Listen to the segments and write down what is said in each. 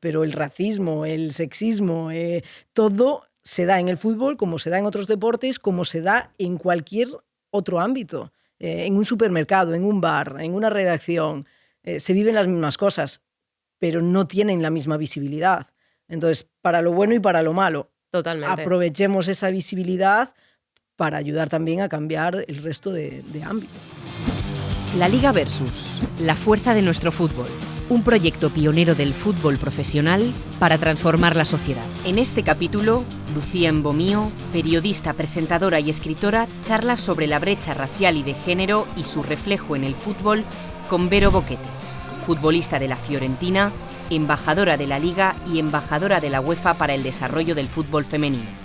pero el racismo, el sexismo, todo se da en el fútbol como se da en otros deportes, como se da en cualquier otro ámbito. En un supermercado, en un bar, en una redacción, se viven las mismas cosas, pero no tienen la misma visibilidad. Entonces, para lo bueno y para lo malo, Totalmente. aprovechemos esa visibilidad para ayudar también a cambiar el resto de ámbitos. La Liga Versus, la fuerza de nuestro fútbol. Un proyecto pionero del fútbol profesional para transformar la sociedad. En este capítulo, Lucía Embomío, periodista, presentadora y escritora, charla sobre la brecha racial y de género y su reflejo en el fútbol con Vero Boquete, futbolista de la Fiorentina, embajadora de la Liga y embajadora de la UEFA para el desarrollo del fútbol femenino.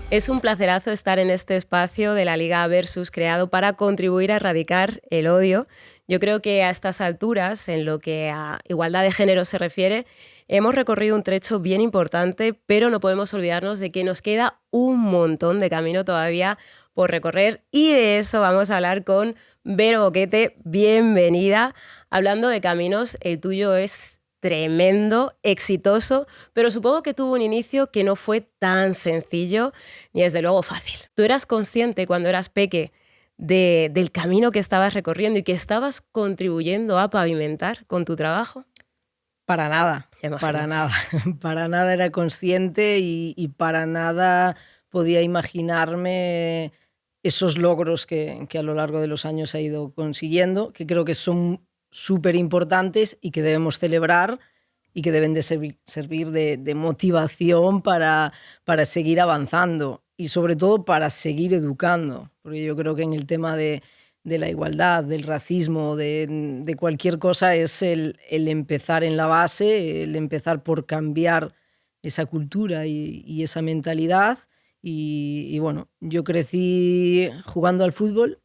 Es un placerazo estar en este espacio de la Liga Versus creado para contribuir a erradicar el odio. Yo creo que a estas alturas, en lo que a igualdad de género se refiere, hemos recorrido un trecho bien importante, pero no podemos olvidarnos de que nos queda un montón de camino todavía por recorrer y de eso vamos a hablar con Vero Boquete. Bienvenida. Hablando de caminos, el tuyo es tremendo, exitoso, pero supongo que tuvo un inicio que no fue tan sencillo ni desde luego fácil. ¿Tú eras consciente cuando eras peque del camino que estabas recorriendo y que estabas contribuyendo a pavimentar con tu trabajo? Para nada, para nada. Para nada era consciente y para nada podía imaginarme esos logros que a lo largo de los años he ido consiguiendo, que creo que son súper importantes y que debemos celebrar y que deben de servir de motivación para seguir avanzando y sobre todo para seguir educando, porque yo creo que en el tema de la igualdad, del racismo, de cualquier cosa es el empezar en la base, el empezar por cambiar esa cultura y esa mentalidad y bueno, yo crecí jugando al fútbol,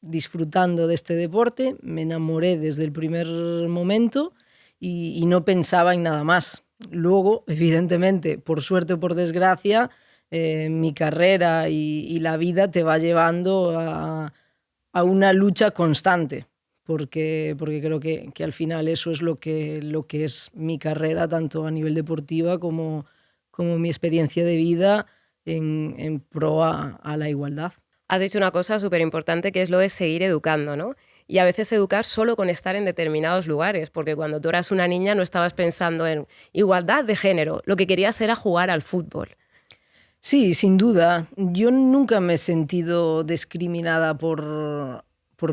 disfrutando de este deporte, me enamoré desde el primer momento y no pensaba en nada más. Luego, evidentemente, por suerte o por desgracia, mi carrera y la vida te va llevando a una lucha constante, porque creo que al final eso es lo que es mi carrera, tanto a nivel deportiva como mi experiencia de vida en pro a la igualdad. Has dicho una cosa súper importante que es lo de seguir educando, ¿no? Y a veces educar solo con estar en determinados lugares, porque cuando tú eras una niña no estabas pensando en igualdad de género, lo que querías era jugar al fútbol. Sí, sin duda. Yo nunca me he sentido discriminada por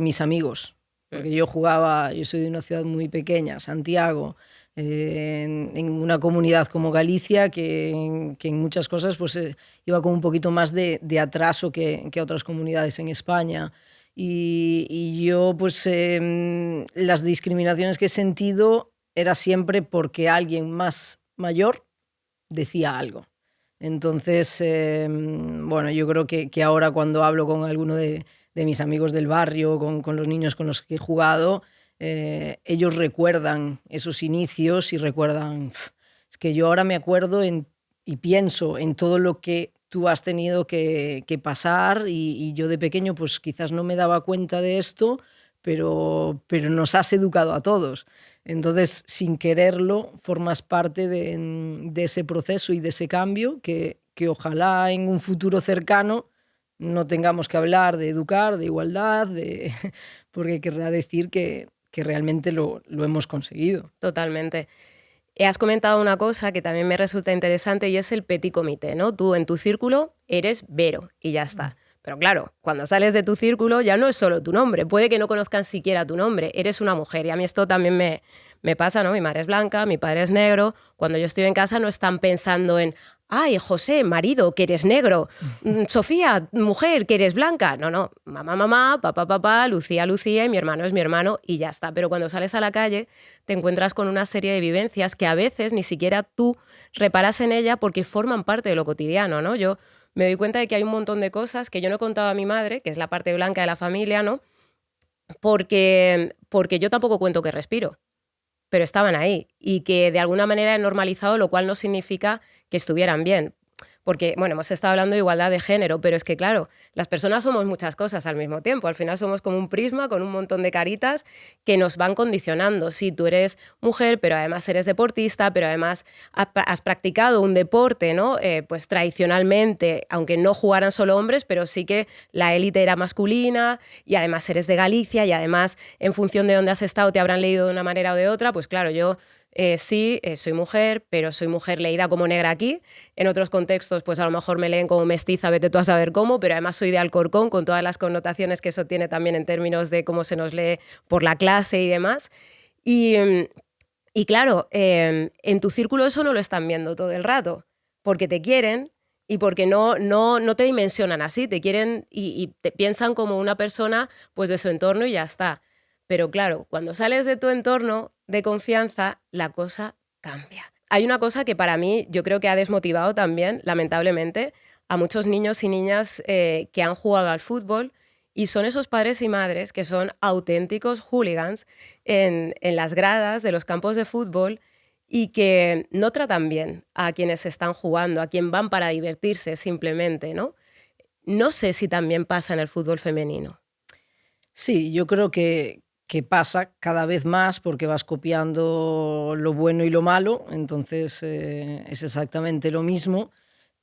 mis amigos, porque yo soy de una ciudad muy pequeña, Santiago, en una comunidad como Galicia que en muchas cosas pues, iba con un poquito más de atraso que otras comunidades en España. Y yo, pues, las discriminaciones que he sentido era siempre porque alguien más mayor decía algo. Entonces, bueno, yo creo que ahora cuando hablo con alguno de mis amigos del barrio, con los niños con los que he jugado, ellos recuerdan esos inicios y recuerdan, es que yo ahora me acuerdo y pienso en todo lo que tú has tenido que pasar y yo de pequeño pues quizás no me daba cuenta de esto, pero nos has educado a todos. Entonces, sin quererlo, formas parte de ese proceso y de ese cambio que ojalá en un futuro cercano no tengamos que hablar de educar, de igualdad, porque querrá decir que realmente lo hemos conseguido. Totalmente. Has comentado una cosa que también me resulta interesante y es el petit comité, ¿no? Tú en tu círculo eres Vero y ya está. Pero claro, cuando sales de tu círculo ya no es solo tu nombre, puede que no conozcan siquiera tu nombre, eres una mujer y a mí esto también me pasa, ¿no? Mi madre es blanca, mi padre es negro, cuando yo estoy en casa no están pensando en ¡ay, José, marido, que eres negro! Sofía, mujer, que eres blanca. No, mamá, mamá, papá, papá, Lucía, Lucía y mi hermano es mi hermano y ya está. Pero cuando sales a la calle te encuentras con una serie de vivencias que a veces ni siquiera tú reparas en ella porque forman parte de lo cotidiano, ¿no? Yo me doy cuenta de que hay un montón de cosas que yo no he contado a mi madre, que es la parte blanca de la familia, ¿no? Porque yo tampoco cuento que respiro, pero estaban ahí y que de alguna manera he normalizado, lo cual no significa que estuvieran bien. porque, bueno, hemos estado hablando de igualdad de género, pero es que, claro, las personas somos muchas cosas al mismo tiempo. Al final somos como un prisma con un montón de caritas que nos van condicionando. Sí, tú eres mujer, pero además eres deportista, pero además has practicado un deporte, ¿no? Pues tradicionalmente, aunque no jugaran solo hombres, pero sí que la élite era masculina, y además eres de Galicia, y además en función de dónde has estado te habrán leído de una manera o de otra. Pues claro, yo soy mujer, pero soy mujer leída como negra aquí. En otros contextos, pues a lo mejor me leen como mestiza, vete tú a saber cómo, pero además soy de Alcorcón, con todas las connotaciones que eso tiene también en términos de cómo se nos lee por la clase y demás. Y claro, en tu círculo eso no lo están viendo todo el rato, porque te quieren y porque no te dimensionan así, te quieren y te piensan como una persona pues de su entorno y ya está. Pero claro, cuando sales de tu entorno de confianza, la cosa cambia. Hay una cosa que para mí yo creo que ha desmotivado también, lamentablemente, a muchos niños y niñas que han jugado al fútbol, y son esos padres y madres que son auténticos hooligans en las gradas de los campos de fútbol y que no tratan bien a quienes están jugando, a quien van para divertirse simplemente, ¿no? No sé si también pasa en el fútbol femenino. Sí, yo creo que pasa cada vez más porque vas copiando lo bueno y lo malo, entonces es exactamente lo mismo.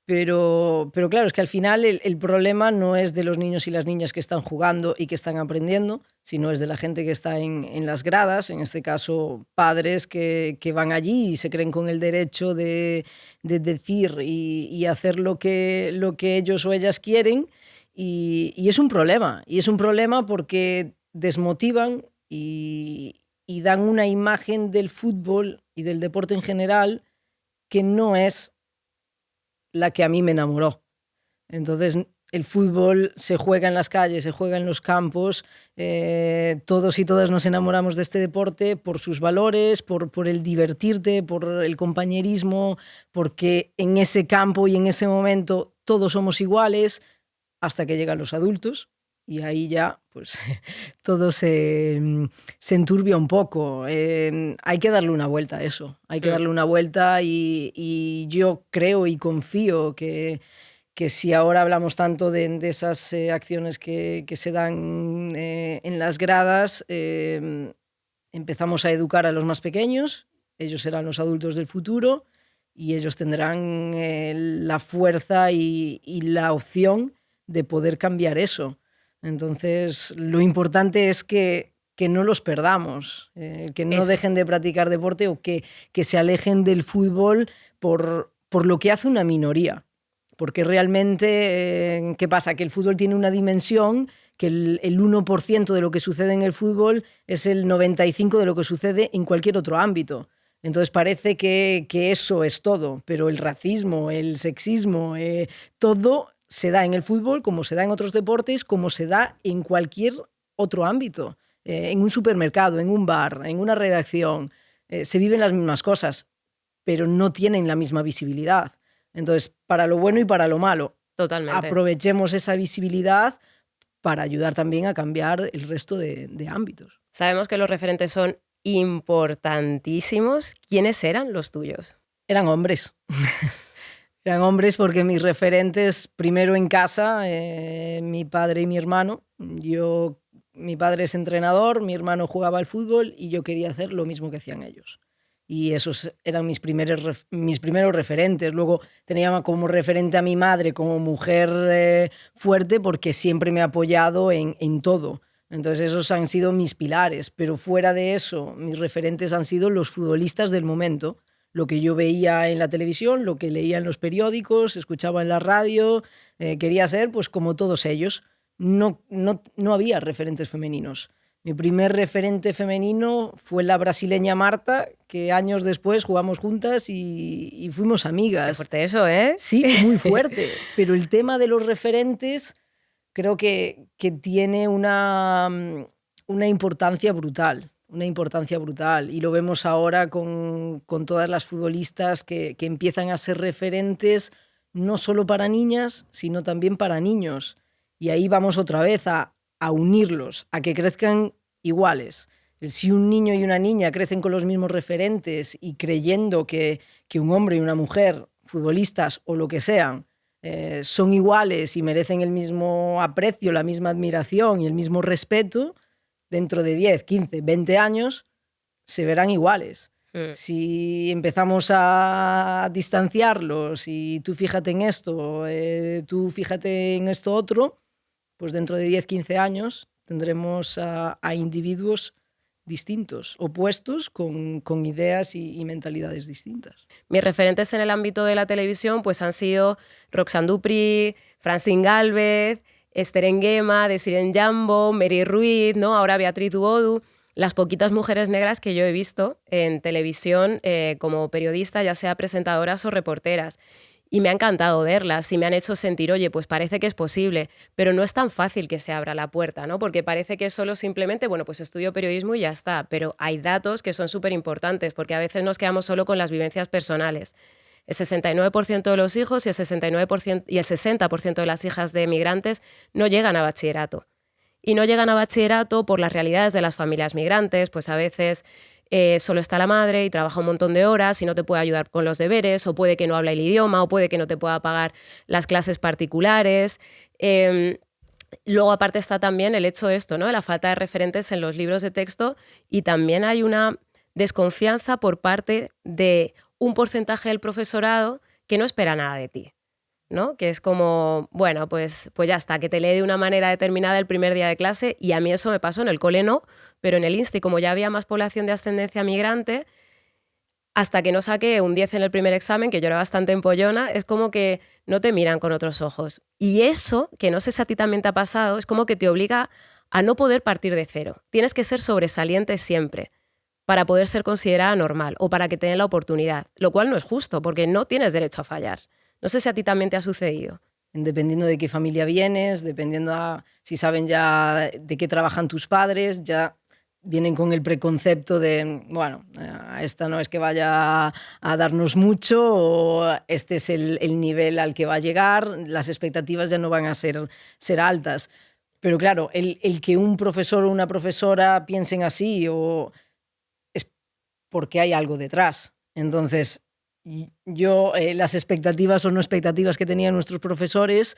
Pero claro, es que al final el problema no es de los niños y las niñas que están jugando y que están aprendiendo, sino es de la gente que está en las gradas, en este caso padres que van allí y se creen con el derecho de decir y hacer lo que ellos o ellas quieren, y es un problema. Y es un problema porque desmotivan y dan una imagen del fútbol y del deporte en general que no es la que a mí me enamoró. Entonces, el fútbol se juega en las calles, se juega en los campos, todos y todas nos enamoramos de este deporte por sus valores, por el divertirte, por el compañerismo, porque en ese campo y en ese momento todos somos iguales, hasta que llegan los adultos. Y ahí ya, pues, todo se enturbia un poco. Hay que darle una vuelta a eso. Hay que darle una vuelta y yo creo y confío que si ahora hablamos tanto de esas acciones que se dan en las gradas, empezamos a educar a los más pequeños, ellos serán los adultos del futuro y ellos tendrán la fuerza y la opción de poder cambiar eso. Entonces, lo importante es que no los perdamos, que no dejen de practicar deporte o que se alejen del fútbol por lo que hace una minoría. Porque realmente, ¿qué pasa? Que el fútbol tiene una dimensión, que el 1% de lo que sucede en el fútbol es el 95% de lo que sucede en cualquier otro ámbito. Entonces parece que eso es todo, pero el racismo, el sexismo, todo se da en el fútbol, como se da en otros deportes, como se da en cualquier otro ámbito, en un supermercado, en un bar, en una redacción. Se viven las mismas cosas, pero no tienen la misma visibilidad. Entonces, para lo bueno y para lo malo, totalmente, aprovechemos esa visibilidad para ayudar también a cambiar el resto de ámbitos. Sabemos que los referentes son importantísimos. ¿Quiénes eran los tuyos? Eran hombres. Eran hombres porque mis referentes, primero en casa, mi padre y mi hermano. Mi padre es entrenador, mi hermano jugaba al fútbol y yo quería hacer lo mismo que hacían ellos. Y esos eran mis primeros referentes. Luego tenía como referente a mi madre como mujer fuerte porque siempre me ha apoyado en todo. Entonces esos han sido mis pilares. Pero fuera de eso, mis referentes han sido los futbolistas del momento. Lo que yo veía en la televisión, lo que leía en los periódicos, escuchaba en la radio, quería ser pues como todos ellos. No había referentes femeninos. Mi primer referente femenino fue la brasileña Marta, que años después jugamos juntas y fuimos amigas. Qué fuerte eso, ¿eh? Sí, muy fuerte. Pero el tema de los referentes creo que tiene una importancia brutal. Una importancia brutal. Y lo vemos ahora con todas las futbolistas que empiezan a ser referentes no solo para niñas, sino también para niños. Y ahí vamos otra vez a unirlos, a que crezcan iguales. Si un niño y una niña crecen con los mismos referentes y creyendo que un hombre y una mujer, futbolistas o lo que sean, son iguales y merecen el mismo aprecio, la misma admiración y el mismo respeto, dentro de 10, 15, 20 años se verán iguales. Si empezamos a distanciarlos y tú fíjate en esto, tú fíjate en esto otro, pues dentro de 10, 15 años tendremos a individuos distintos, opuestos, con ideas y mentalidades distintas. Mis referentes en el ámbito de la televisión pues han sido Roxane Dupri, Francine Gálvez, Esther Nguema, Desiree Njambo, Mary Ruiz, ¿no? Ahora Beatriz Duodu. Las poquitas mujeres negras que yo he visto en televisión como periodista, ya sea presentadoras o reporteras. Y me ha encantado verlas y me han hecho sentir, oye, pues parece que es posible, pero no es tan fácil que se abra la puerta, ¿no? Porque parece que es solo simplemente, bueno, pues estudio periodismo y ya está, pero hay datos que son súper importantes porque a veces nos quedamos solo con las vivencias personales. El 69% de los hijos y el 60% de las hijas de migrantes no llegan a bachillerato. Y no llegan a bachillerato por las realidades de las familias migrantes, pues a veces solo está la madre y trabaja un montón de horas y no te puede ayudar con los deberes, o puede que no hable el idioma, o puede que no te pueda pagar las clases particulares. Luego, aparte, está también el hecho de esto, ¿no? De la falta de referentes en los libros de texto, y también hay una desconfianza por parte de un porcentaje del profesorado que no espera nada de ti, ¿no? Que es como, bueno, pues ya está, que te lee de una manera determinada el primer día de clase, y a mí eso me pasó, en el cole no, pero en el Insti, como ya había más población de ascendencia migrante, hasta que no saqué un 10 en el primer examen, que yo era bastante empollona, es como que no te miran con otros ojos. Y eso, que no sé si a ti también te ha pasado, es como que te obliga a no poder partir de cero. Tienes que ser sobresaliente siempre para poder ser considerada normal o para que te den la oportunidad, lo cual no es justo, porque no tienes derecho a fallar. No sé si a ti también te ha sucedido. Dependiendo de qué familia vienes, dependiendo si saben ya de qué trabajan tus padres, ya vienen con el preconcepto de, bueno, esta no es que vaya a darnos mucho, o este es el nivel al que va a llegar, las expectativas ya no van a ser altas. Pero claro, el que un profesor o una profesora piensen así es porque hay algo detrás. Entonces, yo las expectativas o no expectativas que tenían nuestros profesores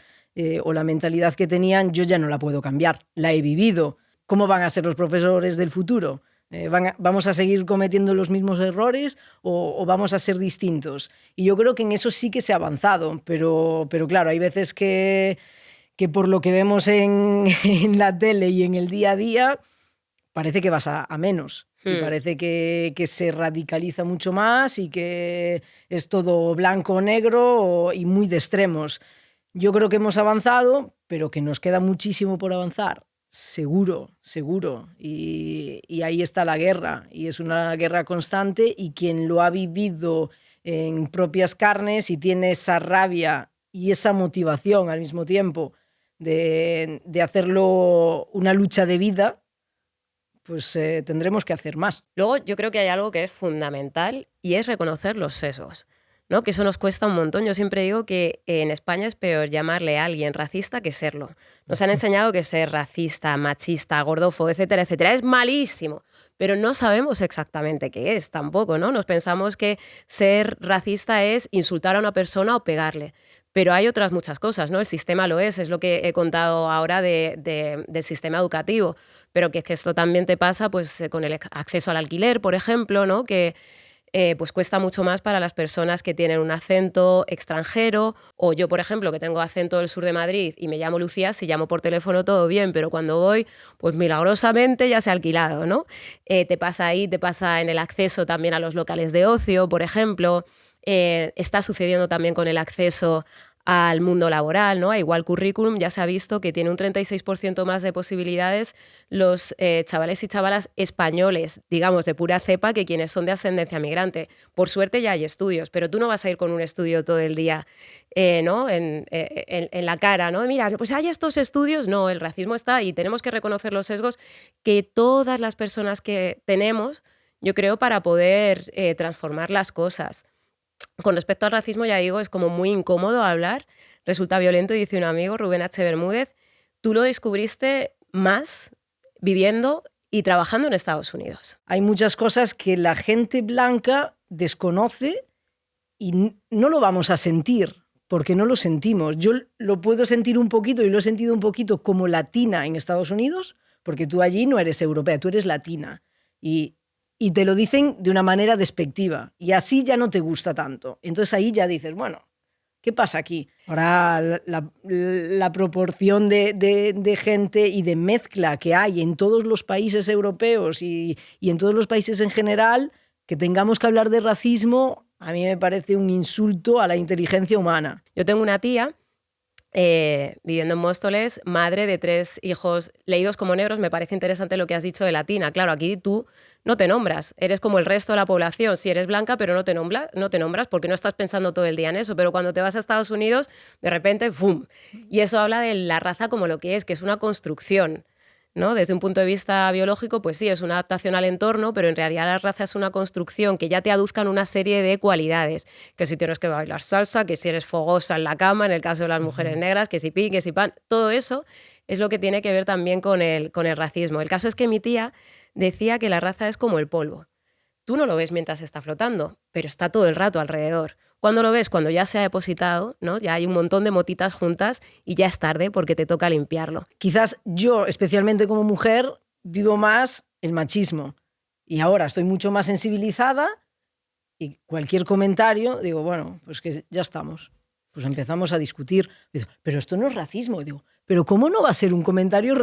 o la mentalidad que tenían, yo ya no la puedo cambiar, la he vivido. ¿Cómo van a ser los profesores del futuro? ¿Vamos a seguir cometiendo los mismos errores o vamos a ser distintos? Y yo creo que en eso sí que se ha avanzado, pero claro, hay veces que por lo que vemos en la tele y en el día a día, parece que vas a menos. Y parece que se radicaliza mucho más y que es todo blanco o negro y muy de extremos. Yo creo que hemos avanzado, pero que nos queda muchísimo por avanzar. Seguro, seguro. Y ahí está la guerra. Y es una guerra constante, y quien lo ha vivido en propias carnes y tiene esa rabia y esa motivación al mismo tiempo de hacerlo una lucha de vida, pues tendremos que hacer más. Luego yo creo que hay algo que es fundamental, y es reconocer los sesgos, ¿no? Que eso nos cuesta un montón. Yo siempre digo que en España es peor llamarle a alguien racista que serlo. Nos han enseñado que ser racista, machista, gordófobo, etcétera, etcétera, es malísimo, pero no sabemos exactamente qué es tampoco, ¿no? Nos pensamos que ser racista es insultar a una persona o pegarle. Pero hay otras muchas cosas, ¿no? El sistema lo es lo que he contado ahora del sistema educativo, pero que es que esto también te pasa pues, con el acceso al alquiler, por ejemplo, ¿no? Que pues cuesta mucho más para las personas que tienen un acento extranjero, o yo, por ejemplo, que tengo acento del sur de Madrid y me llamo Lucía, si llamo por teléfono todo bien, pero cuando voy, pues milagrosamente ya se ha alquilado, ¿no? Te pasa ahí, te pasa en el acceso también a los locales de ocio, por ejemplo. Está sucediendo también con el acceso al mundo laboral, ¿no? A Igual Currículum ya se ha visto que tiene un 36% más de posibilidades los chavales y chavalas españoles, digamos, de pura cepa, que quienes son de ascendencia migrante. Por suerte ya hay estudios, pero tú no vas a ir con un estudio todo el día, ¿no? en la cara, ¿no? Mira, pues hay estos estudios. No, el racismo está, y tenemos que reconocer los sesgos que todas las personas que tenemos, yo creo, para poder transformar las cosas. Con respecto al racismo, ya digo, es como muy incómodo hablar, resulta violento, dice un amigo, Rubén H. Bermúdez. Tú lo descubriste más viviendo y trabajando en Estados Unidos. Hay muchas cosas que la gente blanca desconoce y no lo vamos a sentir, porque no lo sentimos. Yo lo puedo sentir un poquito y lo he sentido un poquito como latina en Estados Unidos, porque tú allí no eres europea, tú eres latina. Y te lo dicen de una manera despectiva. Y así ya no te gusta tanto. Entonces ahí ya dices, bueno, ¿qué pasa aquí? Ahora la proporción de gente y de mezcla que hay en todos los países europeos y en todos los países en general, que tengamos que hablar de racismo, a mí me parece un insulto a la inteligencia humana. Yo tengo una tía viviendo en Móstoles, madre de 3 hijos leídos como negros. Me parece interesante lo que has dicho de latina. Claro, aquí tú no te nombras, eres como el resto de la población. Si eres blanca, pero no te nombras porque no estás pensando todo el día en eso. Pero cuando te vas a Estados Unidos, de repente, ¡fum! Y eso habla de la raza como lo que es una construcción, ¿no? Desde un punto de vista biológico, pues sí, es una adaptación al entorno, pero en realidad la raza es una construcción que ya te aduzcan una serie de cualidades, que si tienes que bailar salsa, que si eres fogosa en la cama, en el caso de las mujeres negras, que si pin, que si pan, todo eso es lo que tiene que ver también con el racismo. El caso es que mi tía decía que la raza es como el polvo. Tú no lo ves mientras está flotando, pero está todo el rato alrededor. ¿Cuándo lo ves? Cuando ya se ha depositado, ¿no? Ya hay un montón de motitas juntas y ya es tarde porque te toca limpiarlo. Quizás yo, especialmente como mujer, vivo más el machismo. Y ahora estoy mucho más sensibilizada y cualquier comentario, digo, bueno, pues que ya estamos. Pues empezamos a discutir. Digo, pero esto no es racismo. Digo, pero ¿cómo no va a ser un comentario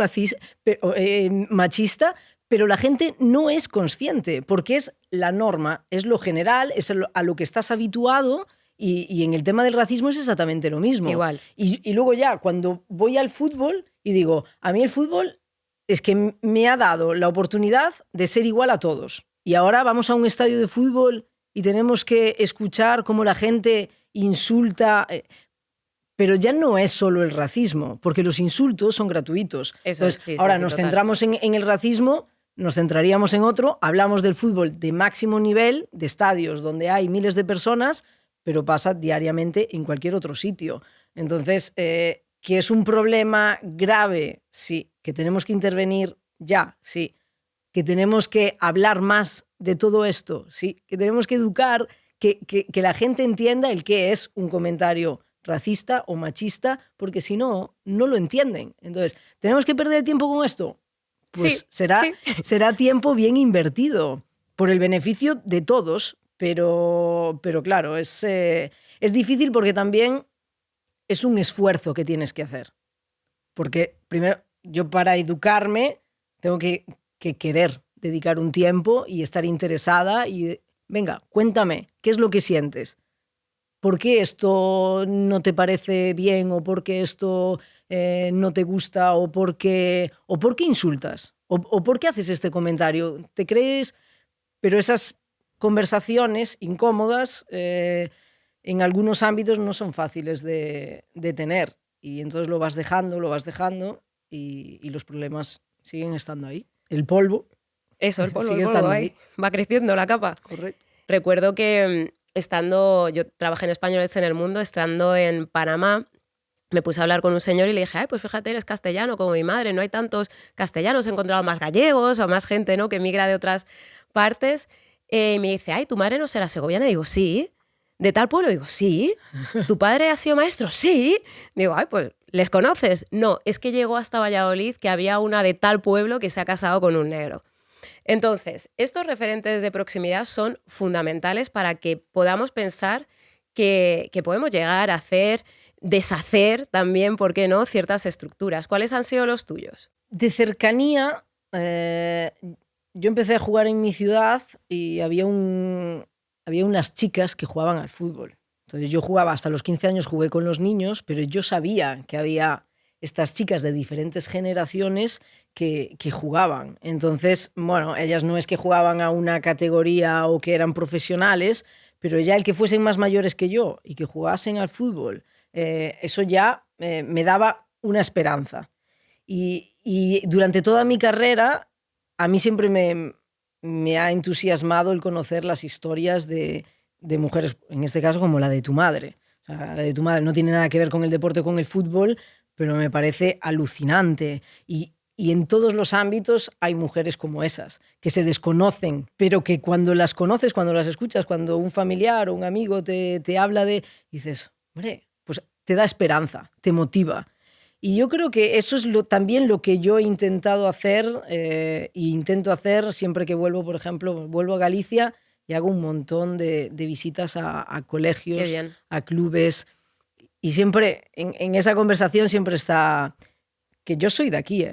machista? Pero la gente no es consciente, porque es la norma, es lo general, es a lo que estás habituado, y en el tema del racismo es exactamente lo mismo. Igual. Y luego ya, cuando voy al fútbol y digo, a mí el fútbol es que me ha dado la oportunidad de ser igual a todos. Y ahora vamos a un estadio de fútbol y tenemos que escuchar cómo la gente insulta... Pero ya no es solo el racismo, porque los insultos son gratuitos. Eso, entonces, sí, ahora sí, nos total. centramos en el racismo, nos centraríamos en otro, hablamos del fútbol de máximo nivel, de estadios donde hay miles de personas, pero pasa diariamente en cualquier otro sitio. Entonces, que es un problema grave, sí, que tenemos que intervenir ya, sí, que tenemos que hablar más de todo esto, sí, que tenemos que educar, que la gente entienda el qué es un comentario racista o machista, porque si no, no lo entienden. Entonces, ¿tenemos que perder el tiempo con esto? Pues sí, será tiempo bien invertido, por el beneficio de todos, pero claro, es difícil porque también es un esfuerzo que tienes que hacer. Porque primero, yo para educarme tengo que querer dedicar un tiempo y estar interesada y, venga, cuéntame, ¿qué es lo que sientes? ¿Por qué esto no te parece bien o por qué esto no te gusta o por qué insultas o por qué haces este comentario? ¿Te crees? Pero esas conversaciones incómodas en algunos ámbitos no son fáciles de tener y entonces lo vas dejando y los problemas siguen estando ahí. El polvo. Eso, el polvo, sigue el polvo estando ahí. Va creciendo la capa. Correcto. Recuerdo que yo trabajé en Españoles en el Mundo, estando en Panamá, me puse a hablar con un señor y le dije, ay, pues fíjate, eres castellano como mi madre, no hay tantos castellanos, he encontrado más gallegos o más gente, ¿no?, que emigra de otras partes. Y me dice, ay, ¿tu madre no será segoviana? Y digo, sí. ¿De tal pueblo? Digo, sí. ¿Tu padre ha sido maestro? Sí. Digo, ay, pues, ¿les conoces? No, es que llegó hasta Valladolid que había una de tal pueblo que se ha casado con un negro. Entonces, estos referentes de proximidad son fundamentales para que podamos pensar que podemos llegar a hacer, deshacer también, ¿por qué no?, ciertas estructuras. ¿Cuáles han sido los tuyos? De cercanía, yo empecé a jugar en mi ciudad y había unas chicas que jugaban al fútbol. Entonces yo jugaba, hasta los 15 años jugué con los niños, pero yo sabía que había estas chicas de diferentes generaciones que jugaban. Entonces, bueno, ellas no es que jugaban a una categoría o que eran profesionales, pero ya el que fuesen más mayores que yo y que jugasen al fútbol, eso ya me daba una esperanza. Y durante toda mi carrera, a mí siempre me ha entusiasmado el conocer las historias de mujeres, en este caso como la de tu madre. O sea, la de tu madre no tiene nada que ver con el deporte o con el fútbol, pero me parece alucinante. Y en todos los ámbitos hay mujeres como esas, que se desconocen, pero que cuando las conoces, cuando las escuchas, cuando un familiar o un amigo te habla dices, hombre, pues te da esperanza, te motiva. Y yo creo que eso es también lo que yo he intentado hacer e intento hacer siempre que vuelvo, por ejemplo, vuelvo a Galicia y hago un montón de visitas a colegios, a clubes. Y siempre, en esa conversación siempre está que yo soy de aquí,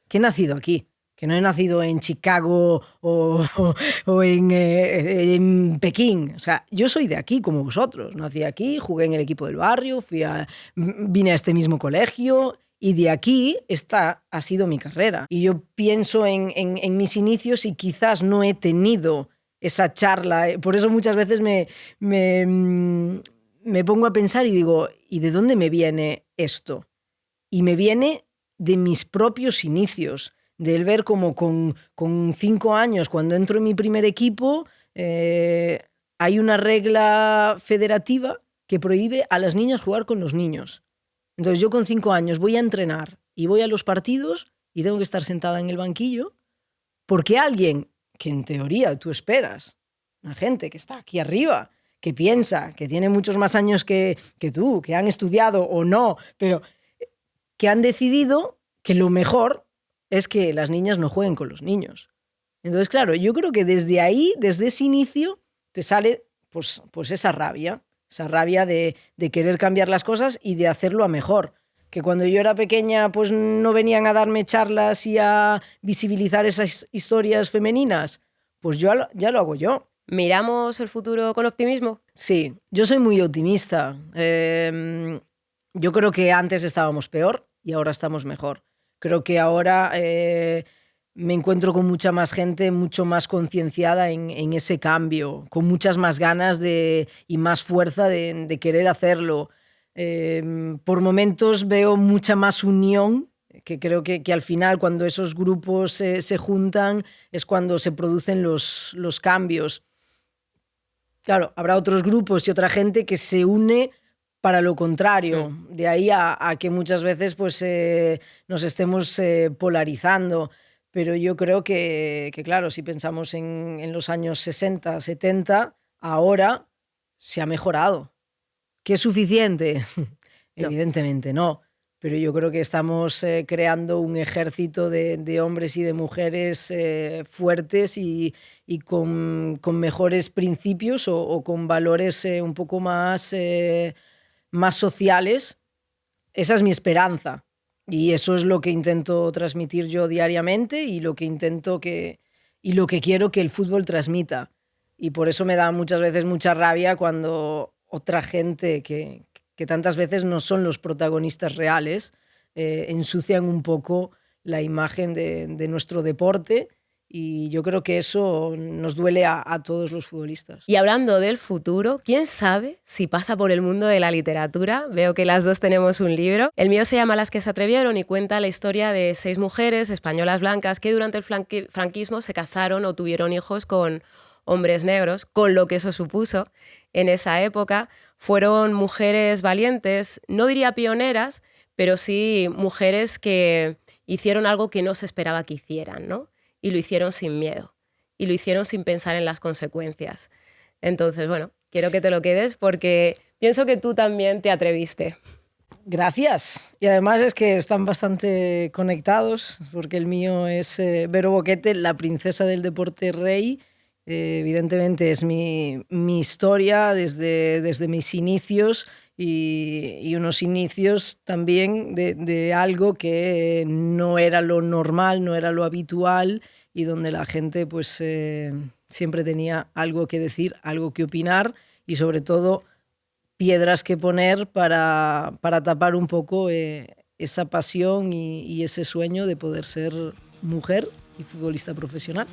que he nacido aquí, que no he nacido en Chicago o en Pekín. O sea, yo soy de aquí como vosotros. Nací aquí, jugué en el equipo del barrio, vine a este mismo colegio y de aquí ha sido mi carrera. Y yo pienso en mis inicios y quizás no he tenido esa charla. Por eso muchas veces me pongo a pensar y digo, ¿y de dónde me viene esto? Y me viene de mis propios inicios, del ver como con 5 años, cuando entro en mi primer equipo, hay una regla federativa que prohíbe a las niñas jugar con los niños. Entonces yo con 5 años voy a entrenar y voy a los partidos y tengo que estar sentada en el banquillo porque alguien que en teoría tú esperas, una gente que está aquí arriba, que piensa, que tiene muchos más años que tú, que han estudiado o no, pero que han decidido que lo mejor es que las niñas no jueguen con los niños. Entonces, claro, yo creo que desde ahí, desde ese inicio, te sale pues esa rabia de querer cambiar las cosas y de hacerlo a mejor. Que cuando yo era pequeña pues no venían a darme charlas y a visibilizar esas historias femeninas, pues ya lo hago yo. ¿Miramos el futuro con optimismo? Sí, yo soy muy optimista. Yo creo que antes estábamos peor y ahora estamos mejor. Creo que ahora me encuentro con mucha más gente, mucho más concienciada en ese cambio, con muchas más ganas y más fuerza de querer hacerlo. Por momentos veo mucha más unión, que creo que al final cuando esos grupos se juntan es cuando se producen los cambios. Claro, habrá otros grupos y otra gente que se une para lo contrario, de ahí a que muchas veces pues, nos estemos polarizando. Pero yo creo que claro, si pensamos en los años 60, 70, ahora se ha mejorado. ¿Qué es suficiente? No. Evidentemente no, pero yo creo que estamos creando un ejército de hombres y de mujeres fuertes y con mejores principios o con valores un poco más sociales. Esa es mi esperanza y eso es lo que intento transmitir yo diariamente y lo que quiero que el fútbol transmita. Y por eso me da muchas veces mucha rabia cuando otra gente que tantas veces no son los protagonistas reales ensucian un poco la imagen de nuestro deporte. Y yo creo que eso nos duele a todos los futbolistas. Y hablando del futuro, ¿quién sabe si pasa por el mundo de la literatura? Veo que las dos tenemos un libro. El mío se llama Las que se atrevieron y cuenta la historia de 6 mujeres españolas blancas que durante el franquismo se casaron o tuvieron hijos con hombres negros, con lo que eso supuso en esa época. Fueron mujeres valientes, no diría pioneras, pero sí mujeres que hicieron algo que no se esperaba que hicieran, ¿no? Y lo hicieron sin miedo, y lo hicieron sin pensar en las consecuencias. Entonces, bueno, quiero que te lo quedes porque pienso que tú también te atreviste. Gracias. Y además es que están bastante conectados, porque el mío es Vero Boquete, la princesa del deporte rey. Evidentemente es mi historia desde mis inicios y unos inicios también de algo que no era lo normal, no era lo habitual y donde la gente pues siempre tenía algo que decir, algo que opinar y sobre todo piedras que poner para tapar un poco esa pasión y ese sueño de poder ser mujer y futbolista profesional.